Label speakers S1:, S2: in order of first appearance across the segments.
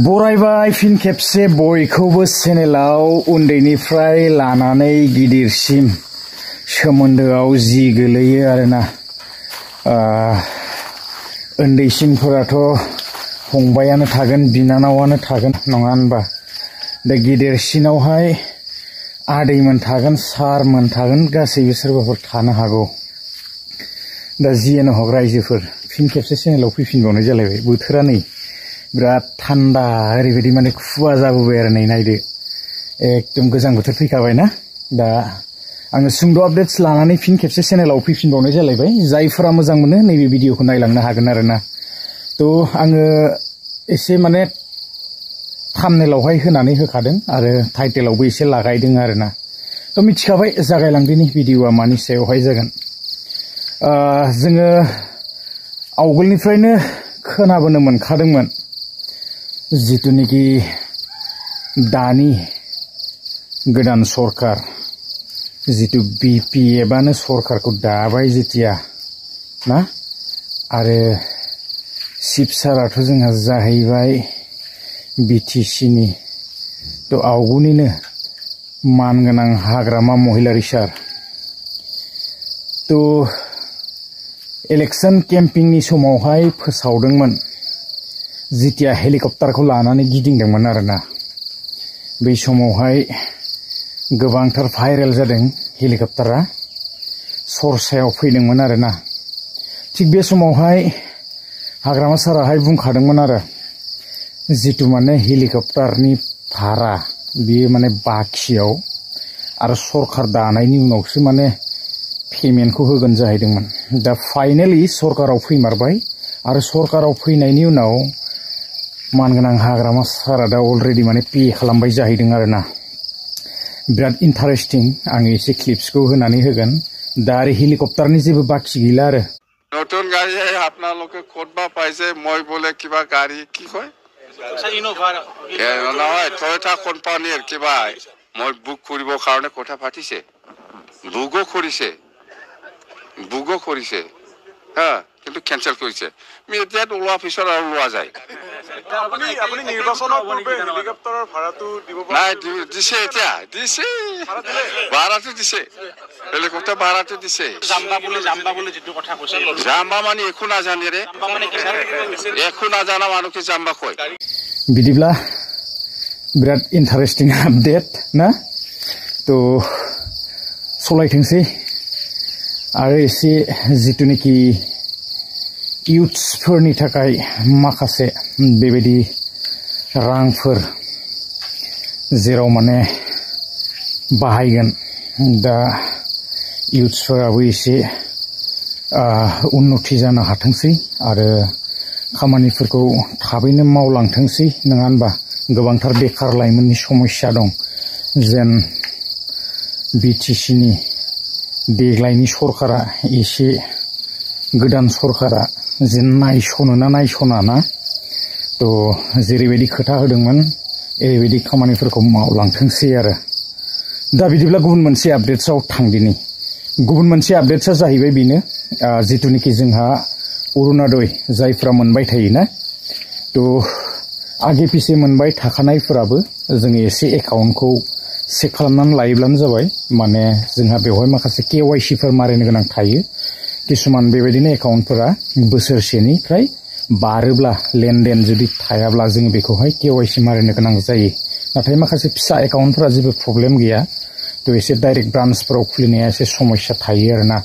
S1: बरायबाय फिन खेबसे बयखौबो चेनेलाव उन्दैनिफ्राय लानानै गिदिरसिम सोमोन्दोआव जि गोलैयो आरोना उन्दैसिनफोराथ' फंबायानो थागोन बिनानावानो थागोन नङा होनबा दा गिदिरसिनावहाय आदैमोन थागोन सारमोन थागोन गासैबो सोरबाफोर थानो हागौ दा जियानो हक रायजोफोर फिन खेबसे चेनेलाव फैफिनबावनाय जालायबाय बोथोरा नै बिराद थान्दा ओरैबायदि माने खुवा जाबोबाय आरो नै नायदो एकदम गोजां बोथोर फैखाबायना दा आङो सुंद' आपडेट्स लानानै फिन खेबसे चेनेलाव फैफिनबावनाय जालायबाय जायफोरा मोजां मोनो नैबे भिडिअखौ नायलांनो हागोन आरोना थ' आङो एसे माने थाम्बनेलावहाय होनानै होखादों आरो टाइटेलावबो एसे लागायदों आरोना थ' मिथिखाबाय जागायलांदिनि भिडिअआ मानि सायावहाय जागोन जोङो आवगोलनिफ्रायनो खोनाबोनो मोनखादोंमोन जितुनिखि दानि गोदान सरकार जितु BPFआनो सरकारखौ दाबाय जेतिया ना आरो चिफ साराथ' जोंहा जाहैबाय BTCनि थ' आवगुनिनो मानगोनां हाग्रामा महिलारि सार थ' इलेक्शन केम्पिंनि समावहाय फोसावदोंमोन जितिया हेलिकप्टारखौ लानानै गिदिंदोंमोन आरोना बै समावहाय गोबांथार भाइरेल जादों हेलिकप्टारा सरसायाव फैदोंमोन आरोना थिग बे समावहाय हाग्रामा साराहाय बुंखादोंमोन आरो जितु माने हेलिकप्टारनि भारा बियो माने बाखियाव आरो सरकार दानायनि उनावसो माने पेमेन्टखौ होगोन जाहैदोंमोन दा फाइनाली सरकाराव फैमारबाय आरो सरकाराव फैनायनि उनाव मानगोनां हाग्रामा सारा दा अलरेडि माने पे खालामबाय जाहैदों आरोना बिराद इन्टारेस्टिं आङो एसे क्लिप्सखौ होनानै होगोन दा आरो हेलिकप्टारनि जेबो बाखि गैला आरो
S2: নতুন গাড়ী আপোনালোকে ক'তবা পাইছে মই বোলে কিবা গাড়ী কি কয় নহয় টয়োটা কোম্পানীৰ কিবা মই বুক কৰিবৰ কাৰণে কথা পাতিছে বুকো কৰিছে হা কিন্তু কেনসেল কৰিছে আমি এতিয়া ওলোৱা পিছত আৰু লোৱা যায় আপুনি নিৰ্বাচনৰ পূৰ্বে হেলিকপ্টাৰৰ ভাড়াটো দিব নাই দিছে এতিয়া দিছে ভাড়াটো দিছে হেলিকপ্টাৰ ভাড়াটো দিছে জাম্বা বুলি যেটো কথা কৈছে জাম্বা মানে একো নাজানে ৰে একো নাজানা মানুহকে জাম্বা কয়
S1: बिदिब्ला बिराद इन्टारेस्टिं आपडेट ना तो सलायथोंसै आरो एसे जितुनिखि इउथ्सफोरनि थाखाय माखासे बेबायदि रांफोर जेराव माने बाहायगोन दा इउथ्सफोराबो एसे उन्नति जानो हाथोंसै आरो खामानिफोरखौ थाबैनो मावलांथोंसै नङा होनबा गोबांथार बेकार लाइमोननि समस्या दं जेन BTCनि देग्लायनि सरकारा एसे गोदान सरकारा जेन नायसनो ना नायसना ना थ' जेरैबायदि खोथा होदोंमोन एरैबायदि खामानिफोरखौ मावलांथोंसै आरो दा बिदिब्ला गुबुन मोनसे आपडेट्सआव थांदिनि गुबुन मोनसे आपडेट्सआ जाहैबाय बेनो जितुनिखि जोंहा अरुणोदय जायफ्रा मोनबाय थायोना थ' आगे पिसे मोनबाय थाखानायफोराबो जोङो एसे एकाउन्टखौ चेक खालामनानै लायोब्लानो जाबाय माने जोंहा बेवहाय माखासे KYC फोर मारिनो गोनां थायो किसुमान बेबायदिनो एकाउन्टफोरा बोसोरसेनिफ्राय बारोब्ला लेनदेन जुदि थायाब्ला जोङो बेखौहाय KYC मारिनो गोनां जायो नाथाय माखासे फिसा एकाउन्टफोरा जेबो प्रब्लेम गैया थ' एसे डाइरेक्ट ब्रान्चफोराव खुलिनाया एसे समस्या थायो आरोना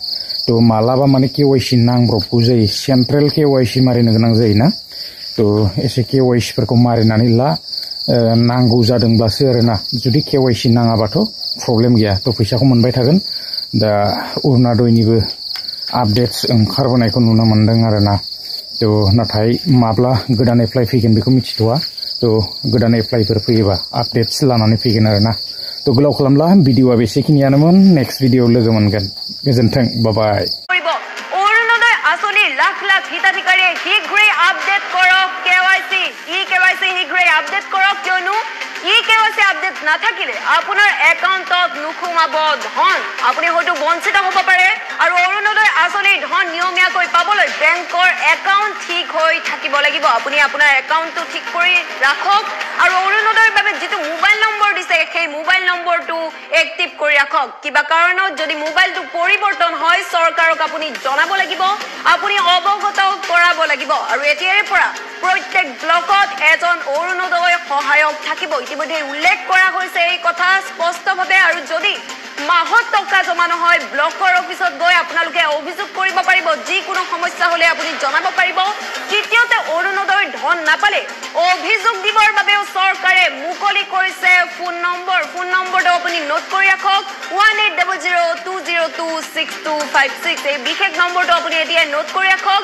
S1: थ' मालाबा माने KYC नांब्रबगौ जायो सेन्ट्रेल KYC मारिनो गोनां जायोना थ' एसे KYC फोरखौ मारिनानै ला नांगौ जादोंब्लासो आरोना जुदि KYC नाङाबाथ' प्रब्लेम गैया थ' फैसाखौ मोनबाय थागोन दा अरुणोदयनिबो आपडेट्स ओंखारबोनायखौ नुनो मोनदों आरोना थ' नाथाय माब्ला गोदान एप्लाइ फैगोन बेखौ मिथिथ'वा थ' गोदान एप्लाइफोर फैयोबा आपडेट्स लानानै फैगोन आरोना थ' गोलाव खालामला भिडिअआ बेसेखिनियानोमोन नेक्स्ट भिडिअ लोगो मोनगोन गोजोन्थों बाय
S3: অৰুণোদয় আঁচনিৰ লাখ লাখ হিতাধিকাৰীয়ে শীঘ্ৰেই আপডেট কৰক KYC শীঘ্ৰেই আপডেট কৰক কিয়নো KYC আপডেট নাথাকিলে আপোনাৰ একাউণ্টত নুসুমাব ধন আপুনি হয়তো বঞ্চিত হ'ব পাৰে আৰু অৰুণোদয় আঁচনিৰ ধন নিয়মীয়াকৈ পাবলৈ বেংকৰ একাউণ্ট ঠিক হৈ থাকিব লাগিব আপুনি আপোনাৰ একাউণ্টটো ঠিক কৰি ৰাখক আৰু অৰুণোদয়ৰ বাবে যিটো মোবাইল নম্বৰ দিছে সেই মোবাইল নম্বৰটো এক্টিভ কৰি ৰাখক কিবা কাৰণত যদি মোবাইলটো পৰিৱৰ্তন হয় চৰকাৰক আপুনি জনাব লাগিব আপুনি অৱগত কৰাব লাগিব আৰু এতিয়াৰে পৰা প্ৰত্যেক ব্লকত এজন অৰুণোদয় সহায়ক থাকিব ইতিমধ্যে উল্লেখ কৰা হৈছে এই কথা স্পষ্টভাৱে আৰু যদি মাহত টকা জমা নহয় ব্লকৰ অফিচত গৈ আপোনালোকে অভিযোগ কৰিব পাৰিব যিকোনো সমস্যা হলে আপুনি জনাব পাৰিব তৃতীয়তে অৰুণোদয়ৰ ধন নাপালে অভিযোগ দিবৰ বাবেও চৰকাৰে মুকলি কৰিছে ফোন নম্বৰটো আপুনি নোট কৰি ৰাখক 1800202626 এই বিশেষ নম্বৰটো আপুনি এতিয়া নোট কৰি ৰাখক